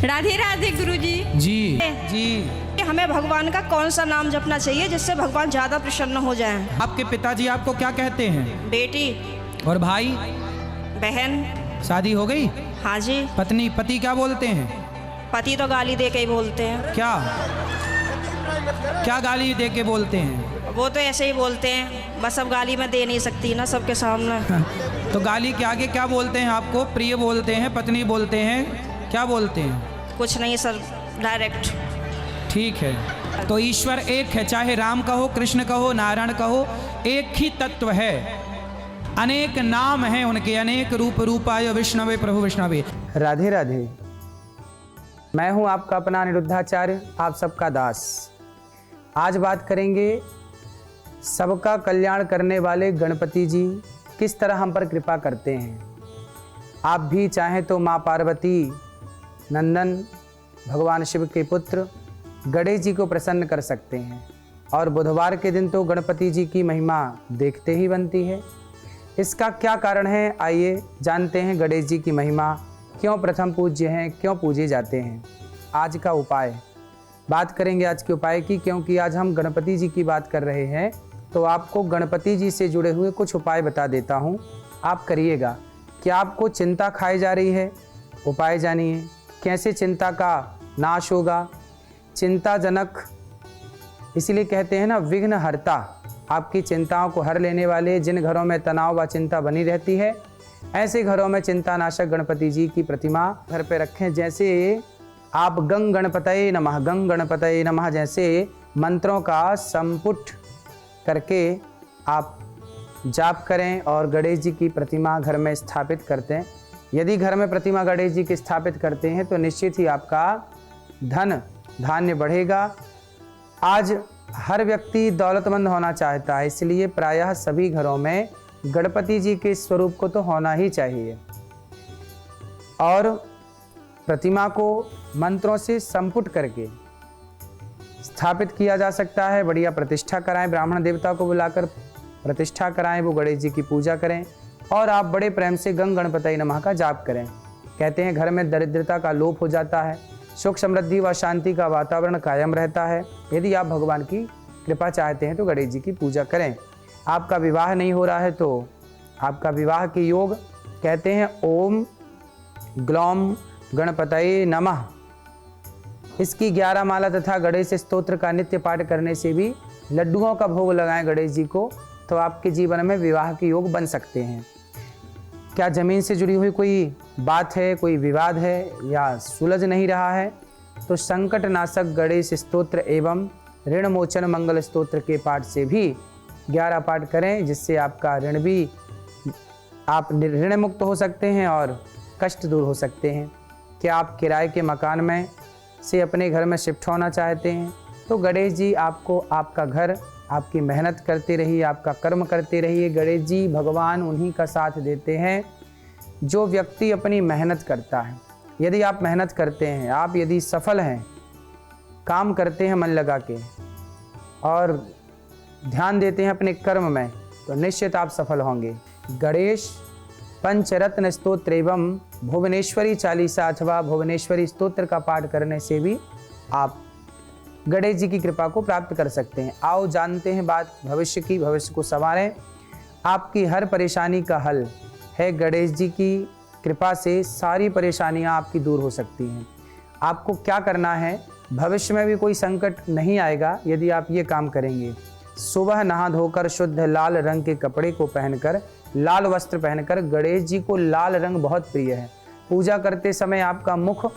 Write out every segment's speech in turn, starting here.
राधे राधे गुरुजी। जी जी। हमें भगवान का कौन सा नाम जपना चाहिए जिससे भगवान ज्यादा प्रसन्न हो जाएं? आपके पिताजी आपको क्या कहते हैं? बेटी। और भाई? बहन। शादी हो गई? हाँ जी। पत्नी? पति क्या बोलते हैं? पति तो गाली दे के ही बोलते हैं। क्या क्या गाली दे के बोलते हैं? वो तो ऐसे ही बोलते हैं, बस अब गाली मैं दे नहीं सकती ना सबके सामने। तो गाली के आगे क्या बोलते हैं आपको? प्रिय बोलते हैं, पत्नी बोलते हैं, क्या बोलते हैं? कुछ नहीं सर, डायरेक्ट। ठीक है। तो ईश्वर एक है, चाहे राम कहो, कृष्ण कहो, नारायण कहो, एक ही तत्व है। अनेक नाम हैं उनके, अनेक रूप रूपाय विष्णवे प्रभु विष्णवे। राधे राधे। मैं हूं आपका अपना अनिरुद्धाचार्य, आप सबका दास। आज बात करेंगे सबका कल्याण करने वाले गणपति जी किस तरह हम पर कृपा करते हैं। आप भी चाहें तो माँ पार्वती नंदन भगवान शिव के पुत्र गणेश जी को प्रसन्न कर सकते हैं। और बुधवार के दिन तो गणपति जी की महिमा देखते ही बनती है। इसका क्या कारण है, आइए जानते हैं गणेश जी की महिमा, क्यों प्रथम पूज्य हैं, क्यों पूजे जाते हैं। आज का उपाय बात करेंगे, आज के उपाय की, क्योंकि आज हम गणपति जी की बात कर रहे हैं। तो आपको गणपति जी से जुड़े हुए कुछ उपाय बता देता हूँ, आप करिएगा। क्या आपको चिंता खाई जा रही है? उपाय जानिए कैसे चिंता का नाश होगा। चिंताजनक इसीलिए कहते हैं ना, विघ्न हरता, आपकी चिंताओं को हर लेने वाले। जिन घरों में तनाव व चिंता बनी रहती है, ऐसे घरों में चिंतानाशक गणपति जी की प्रतिमा घर पे रखें। जैसे आप गंग गणपतये नमः, गंग गणपतये नमः जैसे मंत्रों का संपुट करके आप जाप करें और गणेश जी की प्रतिमा घर में स्थापित करते हैं। यदि घर में प्रतिमा गणेश जी की स्थापित करते हैं तो निश्चित ही आपका धन धान्य बढ़ेगा। आज हर व्यक्ति दौलतमंद होना चाहता है, इसलिए प्रायः सभी घरों में गणपति जी के स्वरूप को तो होना ही चाहिए। और प्रतिमा को मंत्रों से संपुट करके स्थापित किया जा सकता है। बढ़िया प्रतिष्ठा कराएं, ब्राह्मण देवता को बुलाकर प्रतिष्ठा कराएं, वो गणेश जी की पूजा करें और आप बड़े प्रेम से गंग गणपतये नमः का जाप करें। कहते हैं घर में दरिद्रता का लोप हो जाता है, सुख समृद्धि व शांति का वातावरण कायम रहता है। यदि आप भगवान की कृपा चाहते हैं तो गणेश जी की पूजा करें। आपका विवाह नहीं हो रहा है तो आपका विवाह के योग, कहते हैं ओम ग्लौम गणपतये नमः, इसकी 11 माला तथा गणेश स्तोत्र का नित्य पाठ करने से भी लड्डुओं का भोग लगाएं गणेश जी को, तो आपके जीवन में विवाह के योग बन सकते हैं। क्या जमीन से जुड़ी हुई कोई बात है, कोई विवाद है या सुलझ नहीं रहा है, तो संकट नाशक गणेश स्तोत्र एवं ऋण मोचन मंगल स्तोत्र के पाठ से भी 11 पाठ करें, जिससे आपका ऋण भी, आप ऋण मुक्त हो सकते हैं और कष्ट दूर हो सकते हैं। क्या आप किराए के मकान में से अपने घर में शिफ्ट होना चाहते हैं, तो गणेश जी आपको, आपका घर, आपकी मेहनत करते रहिए, आपका कर्म करते रहिए। गणेश जी भगवान उन्हीं का साथ देते हैं जो व्यक्ति अपनी मेहनत करता है। यदि आप मेहनत करते हैं, आप यदि सफल हैं, काम करते हैं मन लगा के और ध्यान देते हैं अपने कर्म में, तो निश्चित आप सफल होंगे। गणेश पंचरत्न स्तोत्र एवं भुवनेश्वरी चालीसा अथवा भुवनेश्वरी स्तोत्र का पाठ करने से भी आप गणेश जी की कृपा को प्राप्त कर सकते हैं। आओ जानते हैं बात भविष्य की, भविष्य को संवारें। आपकी हर परेशानी का हल है गणेश जी की कृपा से, सारी परेशानियां आपकी दूर हो सकती हैं। आपको क्या करना है, भविष्य में भी कोई संकट नहीं आएगा यदि आप ये काम करेंगे। सुबह नहा धोकर शुद्ध लाल रंग के कपड़े को पहनकर, लाल वस्त्र पहनकर, गणेश जी को लाल रंग बहुत प्रिय है। पूजा करते समय आपका मुख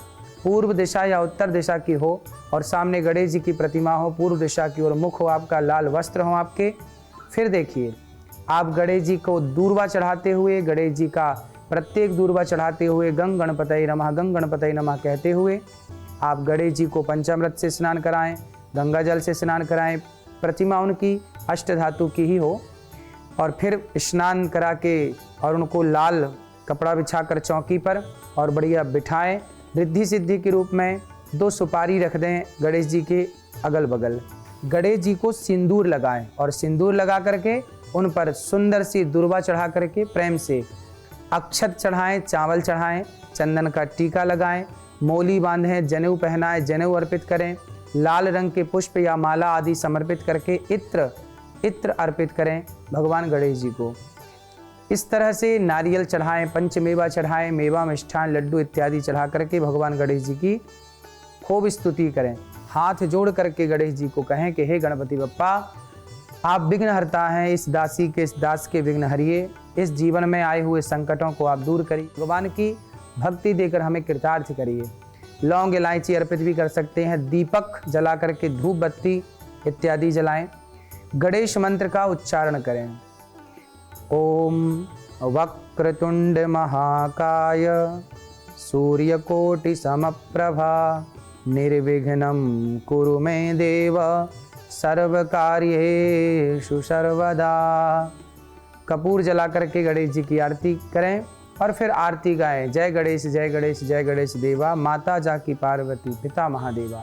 पूर्व दिशा या उत्तर दिशा की हो और सामने गणेश जी की प्रतिमा हो, पूर्व दिशा की ओर मुख हो आपका, लाल वस्त्र हो आपके। फिर देखिए, आप गणेश जी को दूर्वा चढ़ाते हुए, गणेश जी का प्रत्येक दूर्वा चढ़ाते हुए गंग गणपतये नमः, गंग गणपतये नमः कहते हुए आप गणेश जी को पंचामृत से स्नान कराएं, गंगा जल से स्नान कराएं। प्रतिमा उनकी अष्टधातु की ही हो और फिर स्नान करा के और उनको लाल कपड़ा बिछाकर चौकी पर और बढ़िया बिठाएं। रिद्धि सिद्धि के रूप में 2 सुपारी रख दें गणेश जी के अगल बगल। गणेश जी को सिंदूर लगाएं और सिंदूर लगा करके उन पर सुंदर सी दूर्वा चढ़ा करके प्रेम से अक्षत चढ़ाएं, चावल चढ़ाएं, चंदन का टीका लगाएं, मोली बांधें, जनेऊ पहनाएं, जनेऊ अर्पित करें, लाल रंग के पुष्प या माला आदि समर्पित करके इत्र अर्पित करें भगवान गणेश जी को। इस तरह से नारियल चढ़ाएं, पंचमेवा चढ़ाएं, मेवा, मिष्ठान, लड्डू इत्यादि चढ़ा करके भगवान गणेश जी की खूब स्तुति करें। हाथ जोड़ करके गणेश जी को कहें कि हे गणपति बप्पा, आप विघ्न हरता हैं, इस दास के विघ्न हरिए, इस जीवन में आए हुए संकटों को आप दूर करिए, भगवान की भक्ति देकर हमें कृतार्थ करिए। लौंग इलायची अर्पित भी कर सकते हैं। दीपक जला करके धूप बत्ती इत्यादि जलाएं। गणेश मंत्र का उच्चारण करें। ओम वक्रतुंड महाकाय सूर्यकोटि समप्रभा निर्विघ्नं कुरु मे देव सर्वकार्येषु सर्वदा। कपूर जला करके गणेश जी की आरती करें और फिर आरती गाएं। जय गणेश जय गणेश जय गणेश देवा, माता जाकी पार्वती पिता महादेवा।